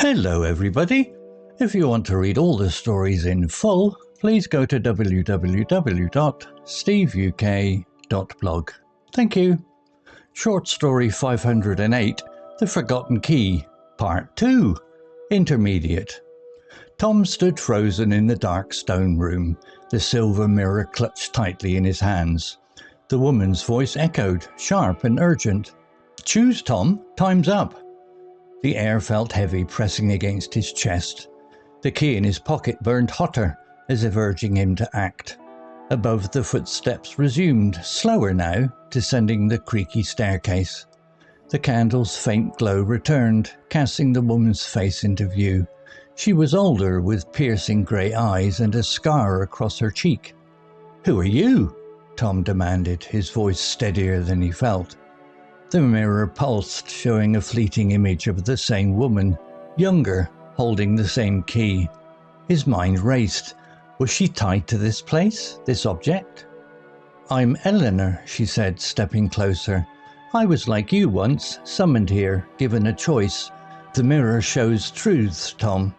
Hello everybody. If you want to read all the stories in full, please go to www.steveuk.blog. Thank you. Short story 508, The Forgotten Key, Part 2, Intermediate. Tom stood frozen in the dark stone room, the silver mirror clutched tightly in his hands. The woman's voice echoed, sharp and urgent. Choose, Tom. Time's up. The air felt heavy pressing against his chest. The key in his pocket burned hotter, as if urging him to act. Above, the footsteps resumed, slower now, descending the creaky staircase. The candle's faint glow returned, casting the woman's face into view. She was older, with piercing grey eyes and a scar across her cheek. "Who are you?" Tom demanded, his voice steadier than he felt. The mirror pulsed, showing a fleeting image of the same woman, younger, holding the same key. His mind raced. Was she tied to this place, this object? "I'm Eleanor," she said, stepping closer. "I was like you once, summoned here, given a choice. The mirror shows truths, Tom.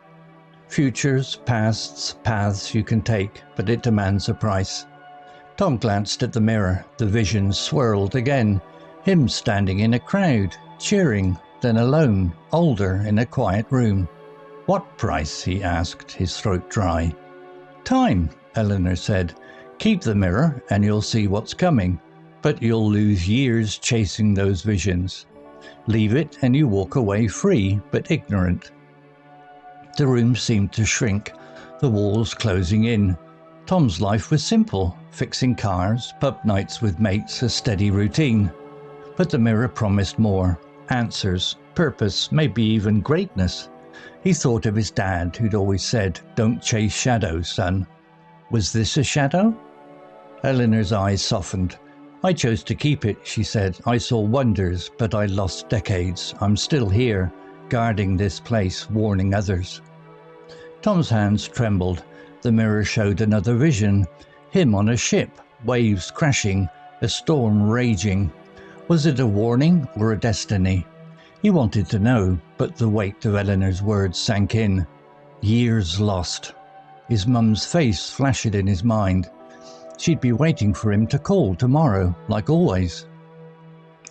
Futures, pasts, paths you can take, but it demands a price." Tom glanced at the mirror. The vision swirled again. Him standing in a crowd, cheering, then alone, older, in a quiet room. "What price?" he asked, his throat dry. "Time," Eleanor said. "Keep the mirror and you'll see what's coming, but you'll lose years chasing those visions. Leave it and you walk away free, but ignorant." The room seemed to shrink, the walls closing in. Tom's life was simple, fixing cars, pub nights with mates, a steady routine. But the mirror promised more, answers, purpose, maybe even greatness. He thought of his dad, who'd always said, "Don't chase shadows, son." Was this a shadow? Eleanor's eyes softened. "I chose to keep it," she said. "I saw wonders, but I lost decades. I'm still here, guarding this place, warning others." Tom's hands trembled. The mirror showed another vision. Him on a ship, waves crashing, a storm raging. Was it a warning or a destiny? He wanted to know, but the weight of Eleanor's words sank in. Years lost. His mum's face flashed in his mind. She'd be waiting for him to call tomorrow, like always.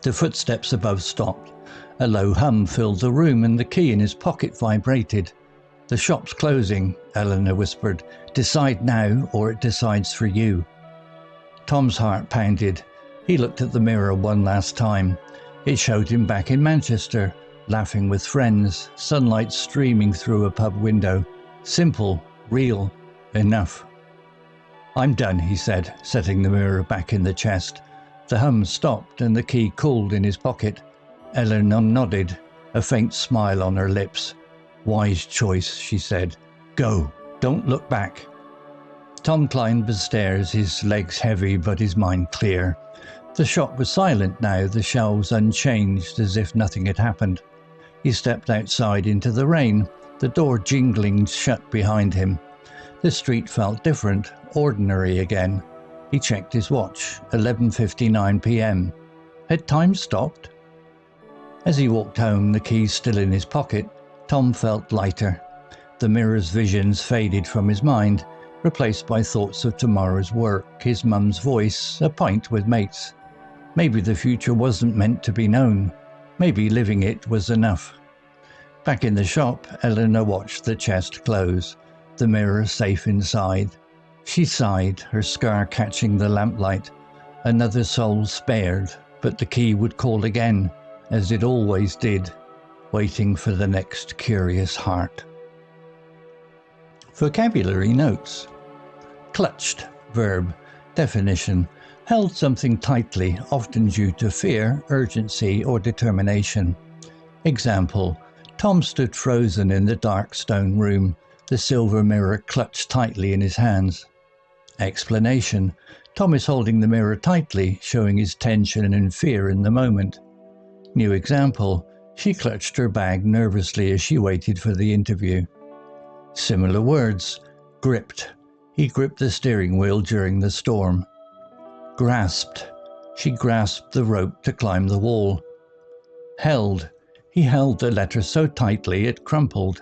The footsteps above stopped. A low hum filled the room and the key in his pocket vibrated. "The shop's closing," Eleanor whispered. "Decide now or it decides for you." Tom's heart pounded. He looked at the mirror one last time. It showed him back in Manchester, laughing with friends, sunlight streaming through a pub window. Simple, real, enough. "I'm done," he said, setting the mirror back in the chest. The hum stopped and the key cooled in his pocket. Eleanor nodded, a faint smile on her lips. "Wise choice," she said. "Go, don't look back." Tom climbed the stairs, his legs heavy but his mind clear. The shop was silent now, the shelves unchanged, as if nothing had happened. He stepped outside into the rain, the door jingling shut behind him. The street felt different, ordinary again. He checked his watch, 11:59 p.m. Had time stopped? As he walked home, the key still in his pocket, Tom felt lighter. The mirror's visions faded from his mind, replaced by thoughts of tomorrow's work, his mum's voice, a pint with mates. Maybe the future wasn't meant to be known. Maybe living it was enough. Back in the shop, Eleanor watched the chest close, the mirror safe inside. She sighed, her scar catching the lamplight. Another soul spared, but the key would call again, as it always did, waiting for the next curious heart. Vocabulary notes. Clutched, verb, definition. Held something tightly, often due to fear, urgency, or determination. Example, Tom stood frozen in the dark stone room, the silver mirror clutched tightly in his hands. Explanation, Tom is holding the mirror tightly, showing his tension and fear in the moment. New example, she clutched her bag nervously as she waited for the interview. Similar words, gripped. He gripped the steering wheel during the storm. Grasped. She grasped the rope to climb the wall. Held. He held the letter so tightly it crumpled.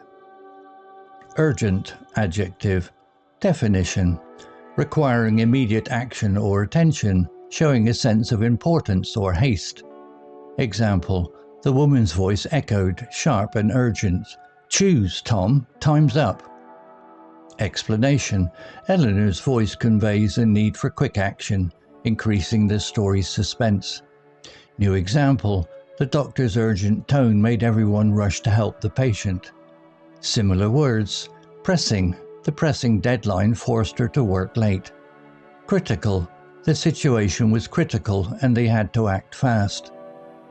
Urgent, adjective. Definition: requiring immediate action or attention, showing a sense of importance or haste. Example: the woman's voice echoed, sharp and urgent. Choose, Tom, time's up. Explanation: Eleanor's voice conveys a need for quick action, increasing the story's suspense. New example: the doctor's urgent tone made everyone rush to help the patient. Similar words: pressing, the pressing deadline forced her to work late. Critical, the situation was critical and they had to act fast.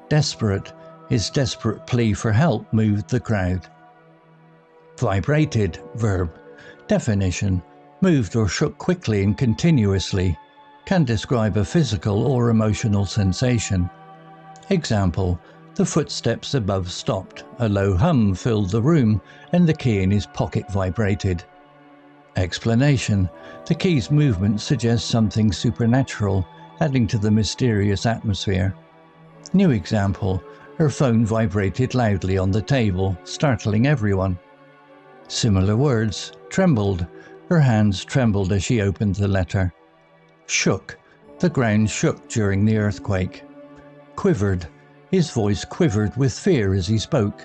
Desperate, his desperate plea for help moved the crowd. Vibrated, verb. Definition: moved or shook quickly and continuously, can describe a physical or emotional sensation. Example: the footsteps above stopped, a low hum filled the room, and the key in his pocket vibrated. Explanation: the key's movement suggests something supernatural, adding to the mysterious atmosphere. New example: her phone vibrated loudly on the table, startling everyone. Similar words: trembled, her hands trembled as she opened the letter. Shook, the ground shook during the earthquake. Quivered, his voice quivered with fear as he spoke.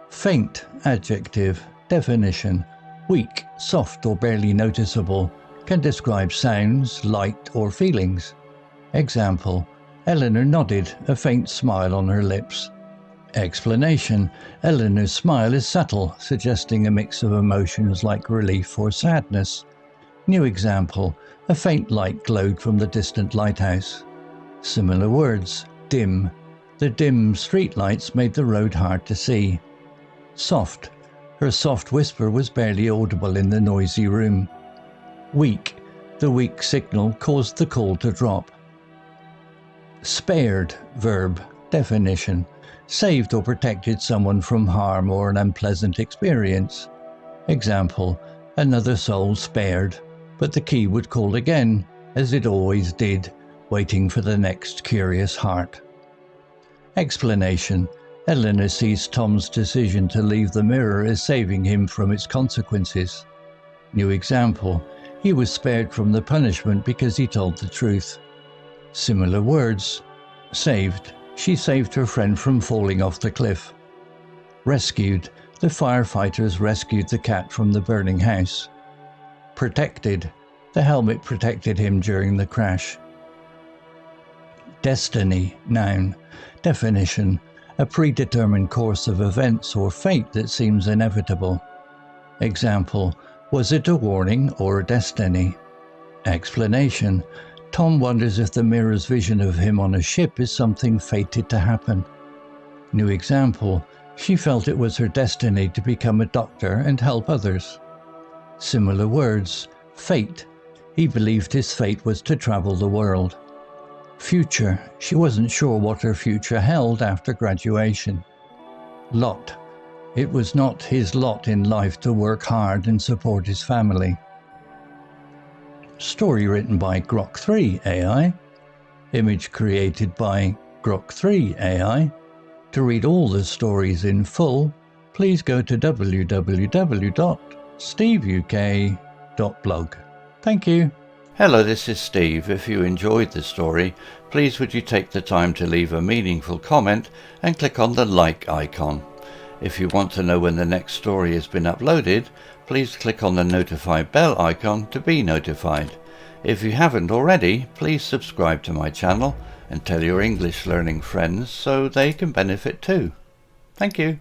Faint, adjective. Definition: weak, soft or barely noticeable, can describe sounds, light or feelings. Example: Eleanor nodded, a faint smile on her lips. Explanation: Eleanor's smile is subtle, suggesting a mix of emotions like relief or sadness. New example: a faint light glowed from the distant lighthouse. Similar words: dim, the dim street lights made the road hard to see. Soft, her soft whisper was barely audible in the noisy room. Weak, the weak signal caused the call to drop. Spared, verb. Definition: saved or protected someone from harm or an unpleasant experience. Example: another soul spared, but the key would call again, as it always did, waiting for the next curious heart. Explanation: Eleanor sees Tom's decision to leave the mirror as saving him from its consequences. New example: he was spared from the punishment because he told the truth. Similar words: saved, she saved her friend from falling off the cliff. Rescued, the firefighters rescued the cat from the burning house. Protected, the helmet protected him during the crash. Destiny, noun. Definition: a predetermined course of events or fate that seems inevitable. Example: was it a warning or a destiny? Explanation: Tom wonders if the mirror's vision of him on a ship is something fated to happen. New example: she felt it was her destiny to become a doctor and help others. Similar words: fate, he believed his fate was to travel the world. Future, she wasn't sure what her future held after graduation. Lot, it was not his lot in life to work hard and support his family. Story written by Grok 3 AI. Image created by Grok 3 AI. To read all the stories in full, please go to www.steveuk.blog. Thank you. Hello, this is Steve. If you enjoyed the story, please would you take the time to leave a meaningful comment and click on the like icon. If you want to know when the next story has been uploaded, please click on the notify bell icon to be notified. If you haven't already, please subscribe to my channel and tell your English learning friends so they can benefit too. Thank you.